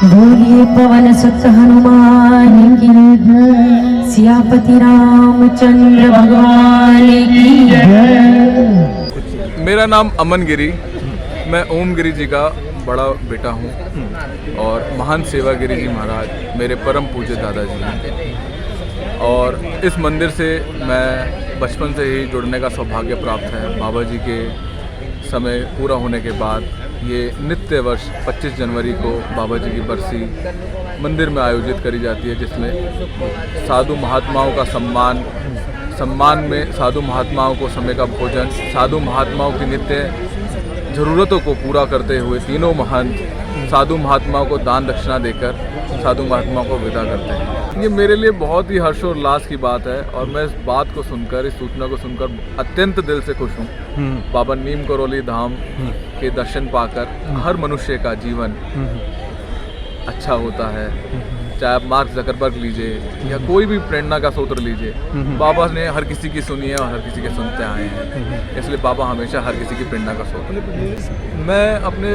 बोलिए पवन सुत हनुमान की जय, सियापति रामचंद्र भगवान की जय। मेरा नाम अमन गिरी, मैं ओम गिरी जी का बड़ा बेटा हूँ और महान सेवा गिरी जी महाराज मेरे परम पूज्य दादाजी हैं। और इस मंदिर से मैं बचपन से ही जुड़ने का सौभाग्य प्राप्त है। बाबा जी के समय पूरा होने के बाद ये नित्य वर्ष 25 जनवरी को बाबा जी की बरसी मंदिर में आयोजित करी जाती है, जिसमें साधु महात्माओं का सम्मान में साधु महात्माओं को समय का भोजन, साधु महात्माओं की नित्य ज़रूरतों को पूरा करते हुए तीनों महंत साधु महात्माओं को दान दक्षिणा देकर साधु महात्माओं को विदा करते हैं। ये मेरे लिए बहुत ही हर्षोल्लास की बात है और मैं इस बात को सुनकर, इस सूचना को सुनकर अत्यंत दिल से खुश हूँ। बाबा नीम करौली धाम के दर्शन पाकर हर मनुष्य का जीवन अच्छा होता है। चाहे आप मार्क ज़करबर्ग लीजिए या कोई भी प्रेरणा का सूत्र लीजिए, बाबा ने हर किसी की सुनी है और हर किसी के सुनते आए हैं, इसलिए बाबा हमेशा हर किसी की प्रेरणा का सूत्र। मैं अपने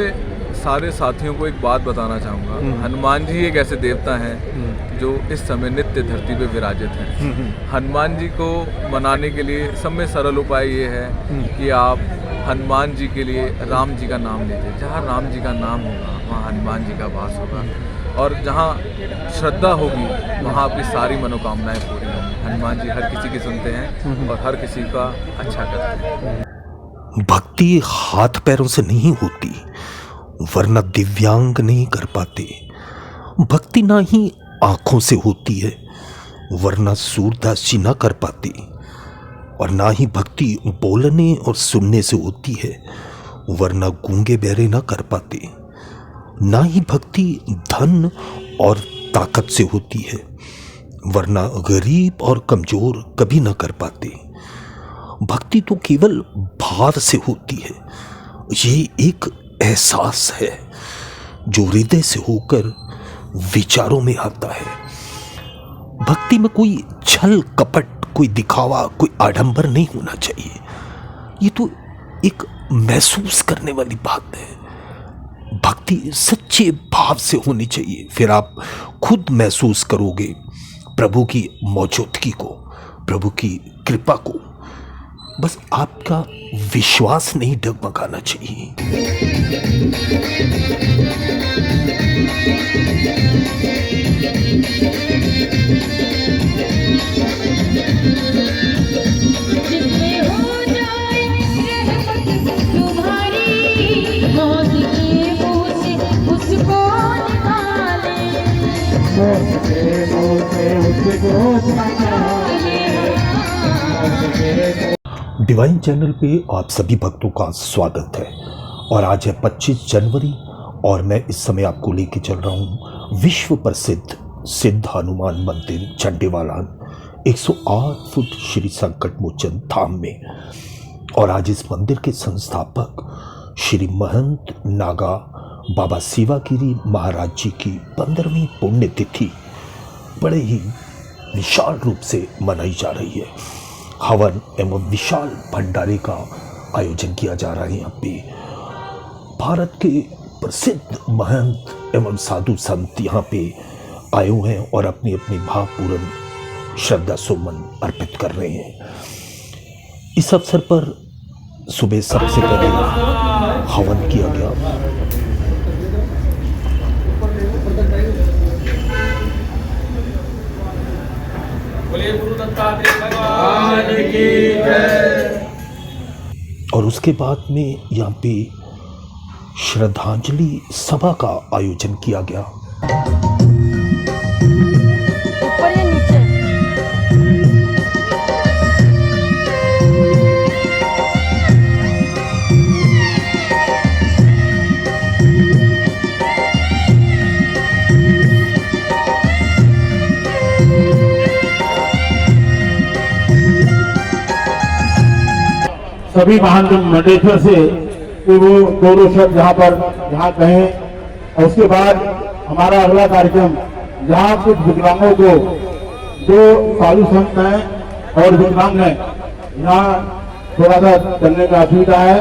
सारे साथियों को एक बात बताना चाहूँगा। हनुमान जी एक ऐसे देवता हैं जो इस समय नित्य धरती पे विराजित हैं। हनुमान जी को मनाने के लिए सब में सरल उपाय ये है कि आप हनुमान जी के लिए राम जी का नाम लीजिए। जहाँ राम जी का नाम होगा वहाँ हनुमान जी का वास होगा और जहाँ श्रद्धा होगी वहाँ आपकी सारी मनोकामनाएं पूरी होंगी। हनुमान जी हर किसी की सुनते हैं और हर किसी का अच्छा करते हैं। भक्ति हाथ पैरों से नहीं होती, वरना दिव्यांग नहीं कर पाते। भक्ति ना ही आंखों से होती है, वरना सूरदास जी ना कर पाते। और ना ही भक्ति बोलने और सुनने से होती है, वरना गूंगे बहरे ना कर पाते। ना ही भक्ति धन और ताकत से होती है, वरना गरीब और कमजोर कभी ना कर पाते। भक्ति तो केवल भाव से होती है। ये एक एहसास है जो हृदय से होकर विचारों में आता है। भक्ति में कोई छल कपट, कोई दिखावा, कोई आडंबर नहीं होना चाहिए। ये तो एक महसूस करने वाली बात है। भक्ति सच्चे भाव से होनी चाहिए, फिर आप खुद महसूस करोगे प्रभु की मौजूदगी को, प्रभु की कृपा को। बस आपका विश्वास नहीं डगमगाना चाहिए। डिवाइन चैनल पे आप सभी भक्तों का स्वागत है। और आज है 25 जनवरी और मैं इस समय आपको लेके चल रहा हूँ विश्व प्रसिद्ध सिद्ध हनुमान मंदिर चंडीवाला 108 फुट श्री संकट मोचन धाम में। और आज इस मंदिर के संस्थापक श्री महंत नागा बाबा सेवागिरी महाराज जी की 15वीं पुण्यतिथि बड़े ही विशाल रूप से मनाई जा रही है। हवन एवं विशाल भंडारे का आयोजन किया जा रहा है। यहाँ पे भारत के प्रसिद्ध महंत एवं साधु संत यहाँ पे आए हुए हैं और अपनी अपनी भावपूर्ण श्रद्धा सुमन अर्पित कर रहे हैं। इस अवसर पर सुबह सबसे पहले हवन किया गया। और उसके बाद में यहाँ पे श्रद्धांजलि सभा का आयोजन किया गया। सभी महान मंडेश्वर से कि वो दोनों शब्द यहाँ कहें। और उसके बाद हमारा अगला कार्यक्रम जहाँ कुछ विकलांगों को, जो साधु संत हैं और विकलांग हैं, यहाँ थोड़ा सा चलने का असुविधा है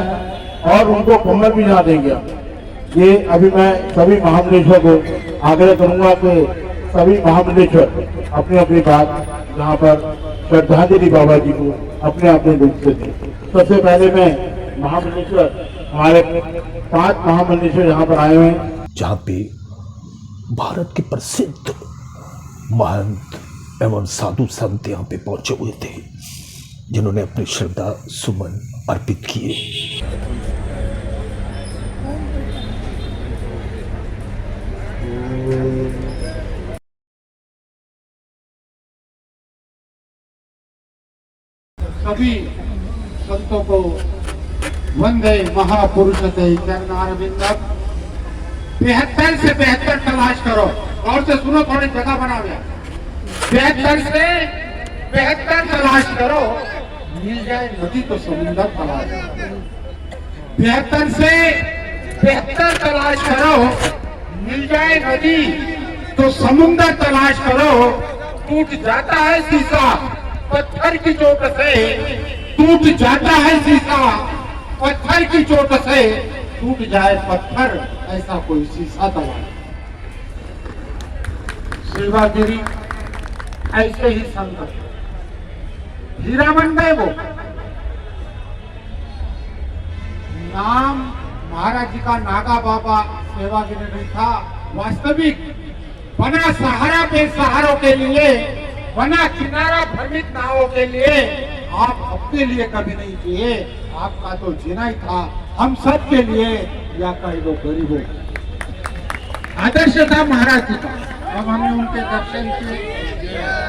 और उनको कम्बल भी यहाँ देंगे। ये अभी मैं सभी महामंडलेश्वर को आग्रह करूंगा कि सभी महामंडलेश्वर अपनी अपनी बात यहाँ पर श्रद्धांजलि बाबा जी को अपने अपने रूप से दें। सबसे पहले मैं महामंडलेश्वर, हमारे 5 महामंडलेश्वर यहाँ पर आए हुए हैं, जहाँ पे भारत के प्रसिद्ध महंत एवं साधु संत यहाँ पे पहुंचे हुए थे, जिन्होंने अपनी श्रद्धा सुमन अर्पित किए। सभी संतों को वंदे महापुरुषते चरणारविंदम। 72 से 72 तलाश करो, और से सुनो, थोड़ी जगह बना गया। 72 से 72 तलाश करो, मिल जाए नदी तो समुंदर तलाश करो। 72 से 72 तलाश करो, मिल जाए नदी तो समुंदर तलाश करो। टूट जाता है शीशा पत्थर की चोट से, टूट जाता है शीशा पत्थर की चोट से, टूट जाए पत्थर ऐसा कोई शीशा दवा। सेवागिरी ऐसे ही संत हीरा बन गए। वो नाम महाराज जी का नागा बाबा सेवागिरी नहीं था, वास्तविक बना सहारा बेसहारों के लिए, बना किनारा भ्रमित नावों के लिए। आप अपने लिए कभी नहीं जिए, आपका तो जीना ही था हम सब के लिए, या कई लोग गरीबों। आदर्श था महाराज जी का। अब हमने उनके दर्शन किए,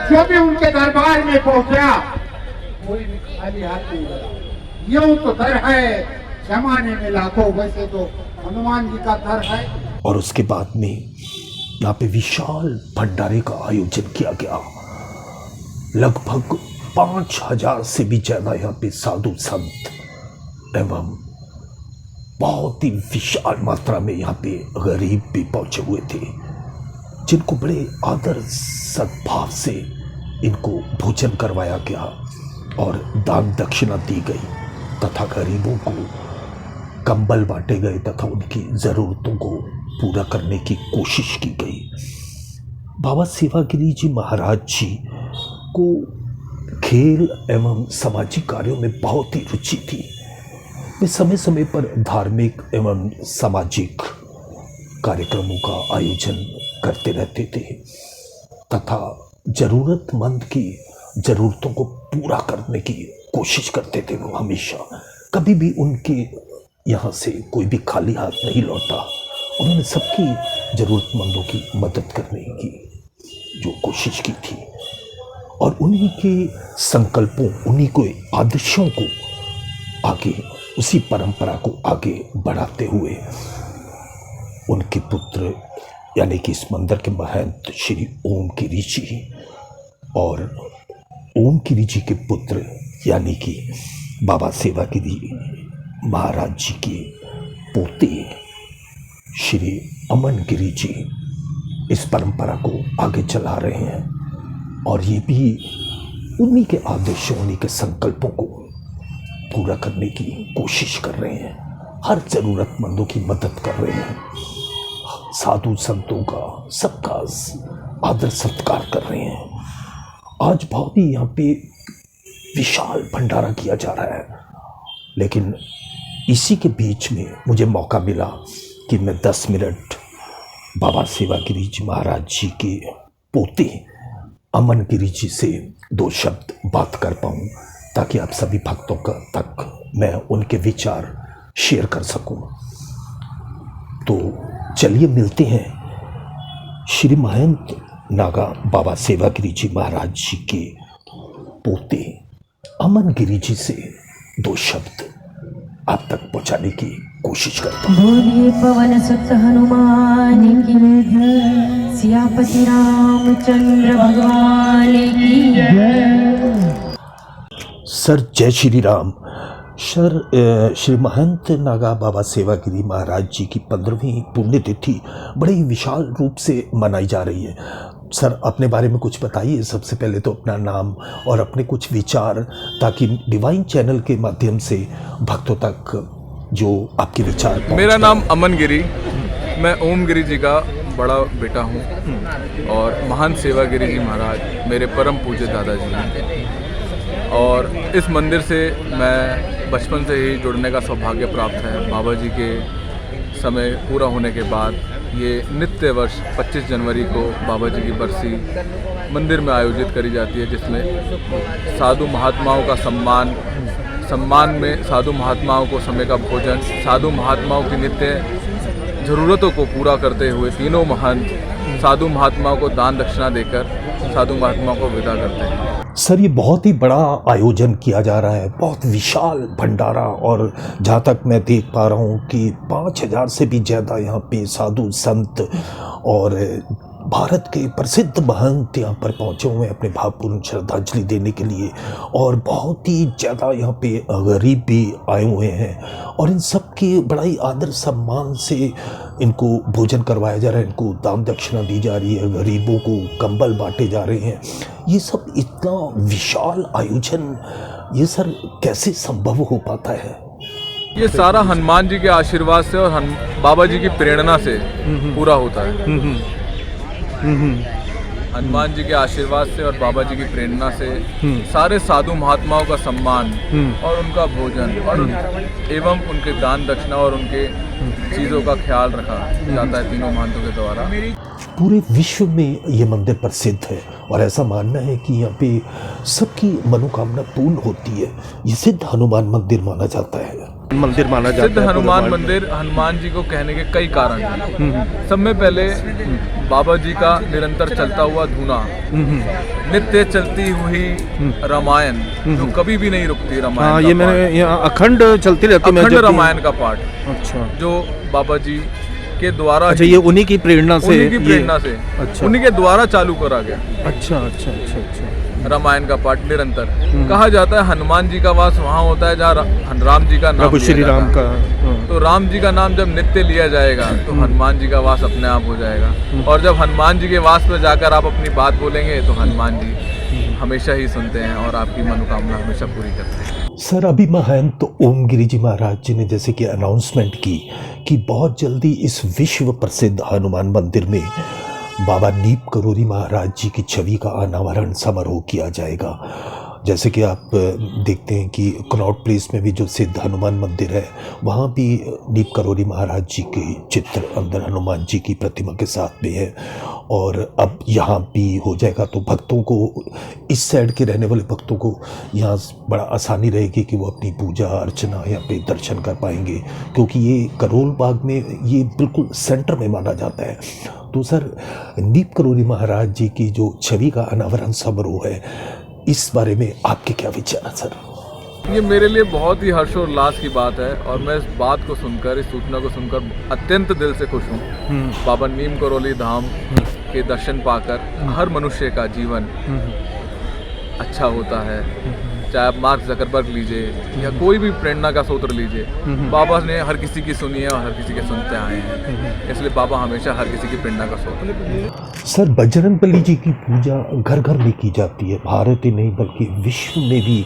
जो भी उनके दरबार में पहुंचा कोई भी खाली हाथ नहीं गया। यूं तो दर है जमाने में लाखों, वैसे तो हनुमान जी का दर है। और उसके बाद में यहाँ पे विशाल भंडारे का आयोजन किया गया। लगभग 5000 से भी ज्यादा यहाँ पे साधु संत एवं बहुत ही विशाल मात्रा में यहाँ पे गरीब भी पहुंचे हुए थे, जिनको बड़े आदर सद्भाव से इनको भोजन करवाया गया और दान दक्षिणा दी गई तथा गरीबों को कंबल बांटे गए तथा उनकी ज़रूरतों को पूरा करने की कोशिश की गई। बाबा सेवागिरी जी महाराज जी को खेल एवं सामाजिक कार्यों में बहुत ही रुचि थी। वे समय समय पर धार्मिक एवं सामाजिक कार्यक्रमों का आयोजन करते रहते थे तथा ज़रूरतमंद की ज़रूरतों को पूरा करने की कोशिश करते थे। वो हमेशा कभी भी उनके यहाँ से कोई भी खाली हाथ नहीं लौटा। उन्होंने सबकी ज़रूरतमंदों की मदद करने की जो कोशिश की थी और उन्हीं के संकल्पों, उन्हीं के आदर्शों को आगे, उसी परंपरा को आगे बढ़ाते हुए उनके पुत्र यानी कि इस मंदिर के महंत श्री ओम गिरी जी और ओम गिरी जी के पुत्र यानी कि बाबा सेवागिरी महाराज जी के पोते श्री अमन गिरी जी इस परंपरा को आगे चला रहे हैं और ये भी उन्हीं के आदेशों, उन्हीं के संकल्पों को पूरा करने की कोशिश कर रहे हैं। हर ज़रूरतमंदों की मदद कर रहे हैं, साधु संतों का सबका आदर सत्कार कर रहे हैं। आज बहुत ही यहाँ पे विशाल भंडारा किया जा रहा है, लेकिन इसी के बीच में मुझे मौका मिला कि मैं 10 मिनट बाबा सेवागिरी जी महाराज जी के पोते अमन गिरी जी से 2 शब्द बात कर पाऊँ, ताकि आप सभी भक्तों तक मैं उनके विचार शेयर कर सकूं। तो चलिए मिलते हैं श्री महंत नागा बाबा सेवागिरी जी महाराज जी के पोते अमन गिरी जी से 2 शब्द आप तक पहुंचाने की कोशिश करता हूँ। बोलिए पवन सुत हनुमान की, सियापति रामचंद्र भगवान की। सर जय श्री राम। सर श्री महंत नागा बाबा सेवागिरी महाराज जी की 15वीं पुण्यतिथि बड़े ही विशाल रूप से मनाई जा रही है। सर अपने बारे में कुछ बताइए। सबसे पहले तो अपना नाम और अपने कुछ विचार, ताकि डिवाइन चैनल के माध्यम से भक्तों तक जो आपके विचार पहुंच मेरा गए। नाम अमन गिरी, मैं ओम गिरी जी का बड़ा बेटा हूँ और महान सेवा गिरी जी महाराज मेरे परम पूज्य दादाजी हैं। और इस मंदिर से मैं बचपन से ही जुड़ने का सौभाग्य प्राप्त है। बाबा जी के समय पूरा होने के बाद ये नित्य वर्ष 25 जनवरी को बाबा जी की बरसी मंदिर में आयोजित करी जाती है, जिसमें साधु महात्माओं का सम्मान में साधु महात्माओं को समय का भोजन, साधु महात्माओं की नित्य ज़रूरतों को पूरा करते हुए तीनों महंत साधु महात्माओं को दान दक्षिणा देकर साधु महात्माओं को विदा करते हैं। सर, ये बहुत ही बड़ा आयोजन किया जा रहा है, बहुत विशाल भंडारा, और जहाँ तक मैं देख पा रहा हूँ कि 5000 से भी ज़्यादा यहाँ पे साधु संत और भारत के प्रसिद्ध महंत यहाँ पर पहुँचे हुए हैं अपने भावपूर्ण श्रद्धांजलि देने के लिए। और बहुत ही ज़्यादा यहाँ पे गरीब भी आए हुए हैं और इन सब के बड़ा ही आदर सम्मान से इनको भोजन करवाया जा रहा है, इनको दान दक्षिणा दी जा रही है, गरीबों को कंबल बांटे जा रहे हैं। ये सब इतना विशाल आयोजन, ये सर कैसे संभव हो पाता है? ये सारा हनुमान जी के आशीर्वाद से और बाबा जी की प्रेरणा से पूरा होता है। हनुमान जी के आशीर्वाद से और बाबा जी की प्रेरणा से सारे साधु महात्माओं का सम्मान और उनका भोजन और एवं उनके दान दक्षिणा और उनके चीज़ों का ख्याल रखा जाता है तीनों महंतों के द्वारा। पूरे विश्व में ये मंदिर प्रसिद्ध है और ऐसा मानना है कि यहाँ पे सबकी मनोकामना पूर्ण होती है। ये सिद्ध हनुमान मंदिर माना जाता है। सिद्ध हनुमान मंदिर हनुमान जी को कहने के कई कारण हैं। सब में पहले बाबा जी का निरंतर चलता हुआ धूना, नित्य चलती हुई रामायण जो कभी भी नहीं रुकती। रामायण ये मैंने यहाँ अखंड चलती रहती है, अखंड रामायण का पाठ। अच्छा, जो बाबा जी के द्वारा, अच्छा, ये उन्हीं की प्रेरणा से, अच्छा, उन्हीं के द्वारा चालू करा गया। अच्छा अच्छा अच्छा अच्छा। रामायण का पाठ निरंतर कहा जाता है। हनुमान जी का वास वहाँ होता है जहाँ राम जी का नाम प्रभु श्री राम का। तो राम जी का नाम जब नित्य लिया जाएगा तो हनुमान जी का वास अपने आप हो जाएगा। और जब हनुमान जी के वास में जाकर आप अपनी बात बोलेंगे तो हनुमान जी हमेशा ही सुनते हैं और आपकी मनोकामना हमेशा पूरी करते हैं। सर, अभी महंत ओम गिरी जी महाराज जी ने जैसे कि अनाउंसमेंट की कि बहुत जल्दी इस विश्व प्रसिद्ध हनुमान मंदिर में बाबा नीप करोरी महाराज जी की छवि का अनावरण समारोह किया जाएगा। जैसे कि आप देखते हैं कि कनॉट प्लेस में भी जो सिद्ध हनुमान मंदिर है, वहाँ भी नीप करोरी महाराज जी के चित्र अंदर हनुमान जी की प्रतिमा के साथ में है। और अब यहाँ भी हो जाएगा तो भक्तों को, इस साइड के रहने वाले भक्तों को यहाँ बड़ा आसानी रहेगी कि वो अपनी पूजा अर्चना यहाँ पे दर्शन कर पाएंगे, क्योंकि ये करोल बाग में ये बिल्कुल सेंटर में माना जाता है। तो सर, नीप करोरी महाराज जी की जो छवि का अनावरण समारोह है, इस बारे में आपके क्या विचार है सर? ये मेरे लिए बहुत ही हर्षोल्लास की बात है और मैं इस बात को सुनकर, इस सूचना को सुनकर अत्यंत दिल से खुश हूँ। बाबा नीम करोली धाम के दर्शन पाकर हर मनुष्य का जीवन अच्छा होता है। चाहे आप मार्क ज़करबर्ग लीजिए या कोई भी प्रेरणा का सूत्र लीजिए, बाबा ने हर किसी की सुनी है और हर किसी के सुनते आए हैं। इसलिए बाबा हमेशा हर किसी की प्रेरणा का सूत्र है। सर, बजरंगबली जी की पूजा घर घर में की जाती है। भारत ही नहीं बल्कि विश्व में भी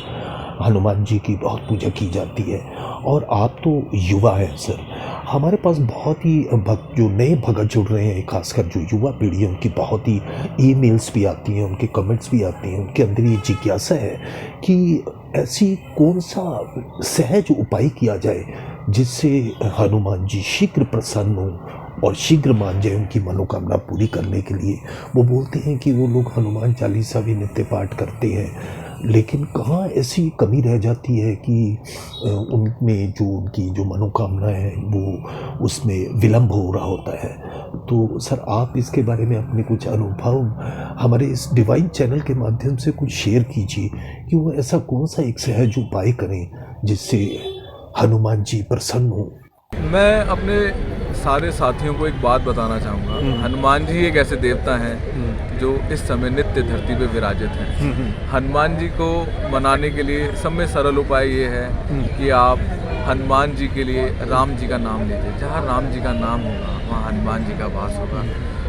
हनुमान जी की बहुत पूजा की जाती है। और आप तो युवा हैं सर, हमारे पास बहुत ही भक्त, जो नए भगत जुड़ रहे हैं, खासकर जो युवा पीढ़ी है, उनकी बहुत ही ईमेल्स भी आती हैं, उनके कमेंट्स भी आते हैं। उनके अंदर ये जिज्ञासा है कि ऐसी कौन सा सहज उपाय किया जाए जिससे हनुमान जी शीघ्र प्रसन्न हों और शीघ्र मान जाए उनकी मनोकामना पूरी करने के लिए। वो बोलते हैं कि वो लोग हनुमान चालीसा भी नित्य पाठ करते हैं, लेकिन कहाँ ऐसी कमी रह जाती है कि उनमें जो उनकी जो मनोकामना है वो उसमें विलम्ब हो रहा होता है। तो सर, आप इसके बारे में अपने कुछ अनुभव हमारे इस डिवाइन चैनल के माध्यम से कुछ शेयर कीजिए कि वो ऐसा कौन सा एक सहज उपाय करें जिससे हनुमान जी प्रसन्न हो। मैं अपने सारे साथियों को एक बात बताना चाहूँगा। हनुमान जी एक ऐसे देवता हैं जो इस समय नित्य धरती पे विराजित हैं। हनुमान जी को मनाने के लिए सब में सरल उपाय ये है कि आप हनुमान जी के लिए राम जी का नाम लीजिए। जहाँ राम जी का नाम होगा वहाँ हनुमान जी का वास होगा,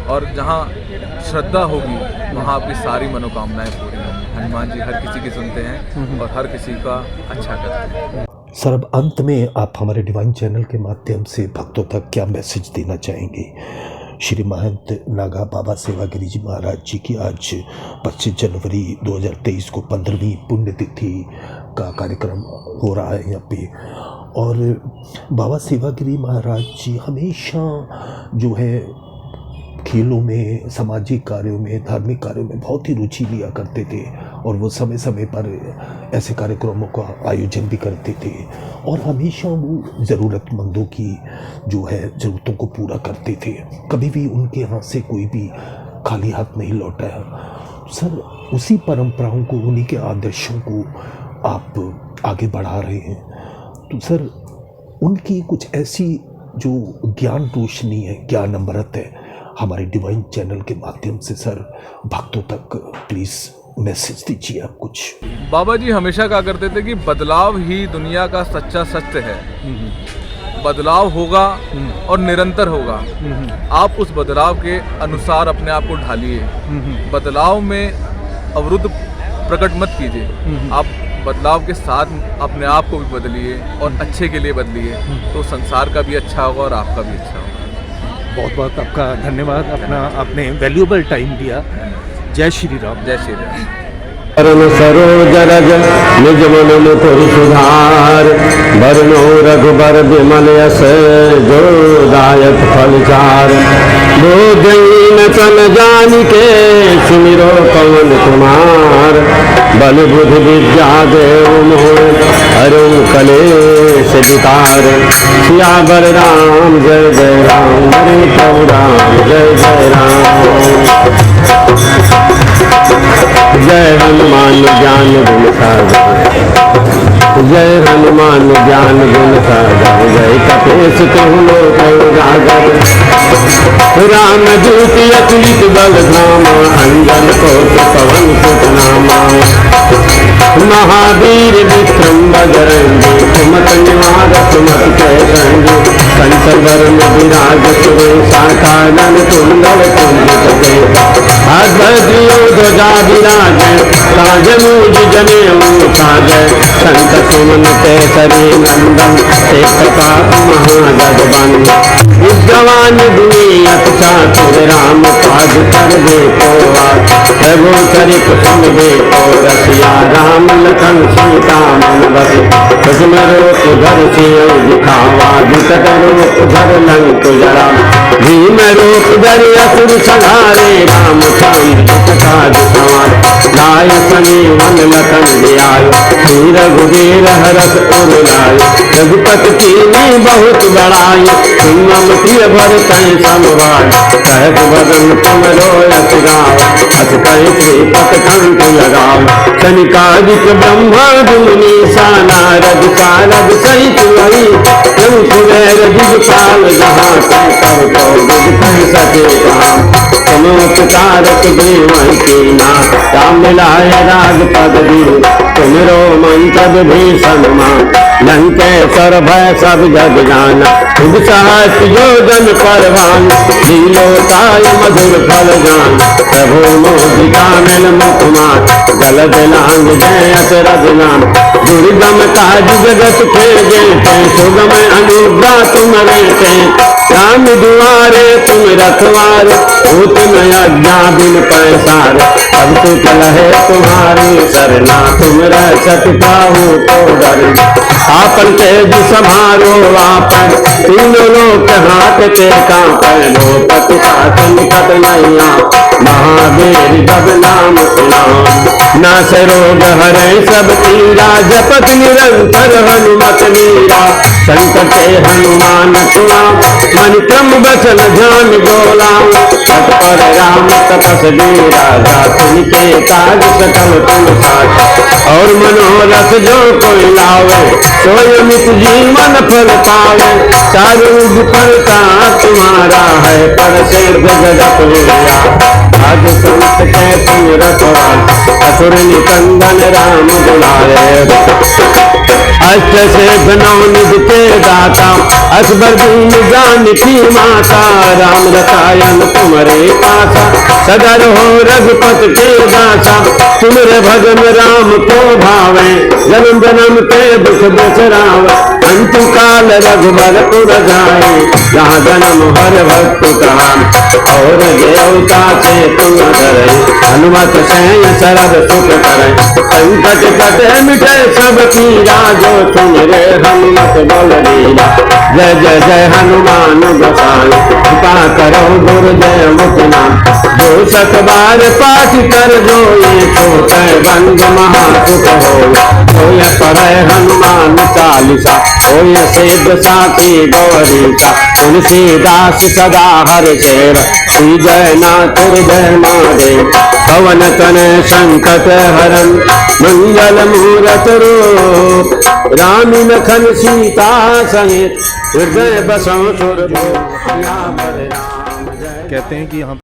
और जहाँ श्रद्धा होगी वहाँ आपकी सारी मनोकामनाएं पूरी होंगी। हनुमान जी हर किसी की सुनते हैं और हर किसी का अच्छा करते हैं। सर, अब अंत में आप हमारे डिवाइन चैनल के माध्यम से भक्तों तक क्या मैसेज देना चाहेंगे? श्री महंत नागा बाबा सेवागिरी जी महाराज जी की आज 25 जनवरी 2023 को 15वीं पुण्यतिथि का कार्यक्रम हो रहा है यहाँ पे, और बाबा सेवागिरी महाराज जी हमेशा जो है खेलों में, सामाजिक कार्यों में, धार्मिक कार्यों में बहुत ही रुचि लिया करते थे, और वो समय समय पर ऐसे कार्यक्रमों का आयोजन भी करते थे, और हमेशा वो ज़रूरतमंदों की जो है ज़रूरतों को पूरा करते थे। कभी भी उनके यहाँ से कोई भी खाली हाथ नहीं लौटा है। सर, उसी परंपराओं को, उन्हीं के आदर्शों को आप आगे बढ़ा रहे हैं, तो सर उनकी कुछ ऐसी जो ज्ञान रोशनी है, ज्ञान अमृत है, हमारे डिवाइन चैनल के माध्यम से सर भक्तों तक प्लीज़ मैसेज दीजिए आप कुछ। बाबा जी हमेशा कहा करते थे कि बदलाव ही दुनिया का सच्चा सत्य है। बदलाव होगा और निरंतर होगा। आप उस बदलाव के अनुसार अपने आप को ढालिए। बदलाव में अवरुद्ध प्रकट मत कीजिए। आप बदलाव के साथ अपने आप को भी बदलिए और अच्छे के लिए बदलिए, तो संसार का भी अच्छा होगा और आपका भी अच्छा होगा। बहुत बहुत आपका धन्यवाद, अपना आपने वैल्यूएबल टाइम दिया। जय श्री राम। जय श्री राम। परम सरोज रज निज मन मुकुर सुधार, बरनो रघुबर विमल यश जो दायक फल चार। बोधहीन तन जानिके सुमिरो पवन कुमार, बल बुद्धि विद्या देव मोह हरु कलेश विकार। सियावर राम जय जय राम, हरे प्रभु राम जय जय राम। जय हनुमान ज्ञान गुण सागर, जय हनुमान ज्ञान गुण सागर। जय कपीस तुम लोक उजागर, राम दूत अतुलित बल धामा। अंजन कोट पवन सुत नामा, महावीर विक्रम बजरंगी। सुमत निवार सुमत के संगी, कंचन वरण विराज सुरेशा। कानन कुंडल कुंजित ध्वजा विराज, काज मूज जनेऊ साज। संत सुमन केसरी नंदन, एक पाप महागजबन। विद्वान दुनियत चातुर, राम काज कर देखो आज। प्रभु चरित सुन देखो रसिया, राम लखन सीता मन बसे। कुसुम रूप धर सियौ दिखावा, विकट रूप धर लंक जरा। भीम रूप धर असुर संहारे, रामचंद्र काज सवार। लाय संजीवन लखन जियाय, श्री रघुवीर हरष उर लाय। रघुपति कीन्ही बहुत बड़ाई, सुनम प्रिय भरतहि सम भाई। कहत बदन तुम रोयस गाव, अस कहि श्रीपति कंठ लगाव। सनिकादिक ब्रह्मादि मुनीसा, नारद सारद सहित वही। शंख गैर दिगपाल जहाँ, तब तो विद कहि सके कहाँ। तमोपकारक देवहि कीना, राम मिलाय राजपद दीन। तुमरो मंतव्य भीषण मान, लंकेश्वर भय सब जग जाना। खुद सहस योजन परवान, लीलोताय मधुर फल जान। प्रभु मोदिका मिल मुखमान, जलद लांग जय अचरज नाम। दुर्गम काज जगत के जेते, सुगम अनुग्रह तुम रहते। राम दुआरे तुम रखवार, भूत न अज्ञा बिन पैसार। अब तो कलहे तुम्हारी सरना, तुम रक्षक काहू को डर। आपन तेज समारो आपन, तीनों लोक हाथ के कांपै। लोपति का निकट नहीं आ, महावीर जब नाम सुनाम। नाश रोग हरै सब पीरा, जपत निरंतर हनुमत वीरा। संकट हनुमान सुना, मन क्रम बचन ध्यान गोला। तत्पर राम तपस बीरा, तिनके काज सकल तुम साथ। और मनोरथ जो कोई लावे, सोय मित जीवन फल पावे। चारु विफलता तुम्हारा है, पर सिद्ध जगत वीरा। आज संत के तुम रखवार, असुर निकंदन राम दुलारे। अष्ट से नौ निज के दाता अकबर दीन जान की माता राम रसायन तुम्हारे पासा सदर हो रघुपत के दासा तुम्हारे भजन राम को भावे जन्म जन्म के दुख बिसरावे अंत काल रघुबर पुर जाए जहाँ जन्म हर भक्त कहान और देवता से तुम डरे हनुमत से सरद सुख करे संकट कटे मिटे सब पीरा जो तुम रे हनुमत बोल लीला जय जय जय हनुमान गोसाई कृपा करो गुरुजय मुखना जो सत बार पाठ कर जो ये छोटे बंद महासुख हो ये पढ़े हनुमान चालीसा हो ये सिद्ध साथी गौरी का तुलसीदास सदा हर शेर श्री जय नाथ जय महादेव पवन तनय संकट हरन मंगल मूरत रूप राम लखन सीता सहित हृदय बसों सुर कहते हैं कि यहाँ